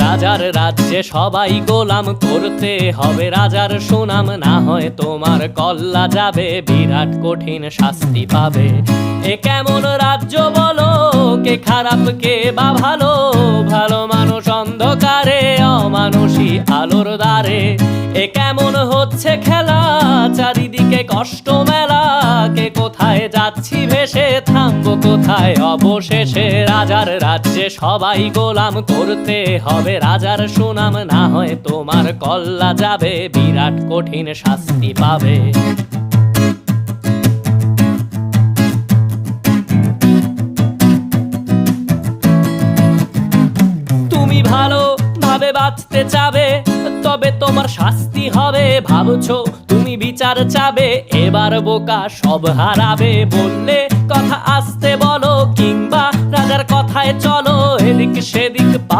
রাজার রাজ্যে সবাই গোলাম, করতে হবে রাজার সুনাম, না হয় তোমার কল্লা যাবে, বিরাট কঠিন শাস্তি পাবে। এ কেমন রাজ্য বলো, কে খারাপ কে বা ভালো, ভালো মানুষ অন্ধকারে, অমানুষী আলোর দ্বারে। এ কেমন হচ্ছে খেলা, চারিদিকে কষ্ট মেলা, কে কোথায় যাচ্ছি ভেসে, থামবো কোথায় অবশেষে। রাজার রাজ্যে সবাই গোলাম, করতে হবে রাজার সুনাম, না হয় তোমার কল্লা যাবে, বিরাট কঠিন শাস্তি পাবে। তুমি ভালো ভাবে বাঁচতে চাবে, তবে তোমার শাস্তি হবে। ভাবছো তুমি বিচার চাবে, এবার বোকা সব হারাবে। বললে কথা আস্তে বলো, কিংবা রাজার কথায় চলো, এদিক সেদিক পা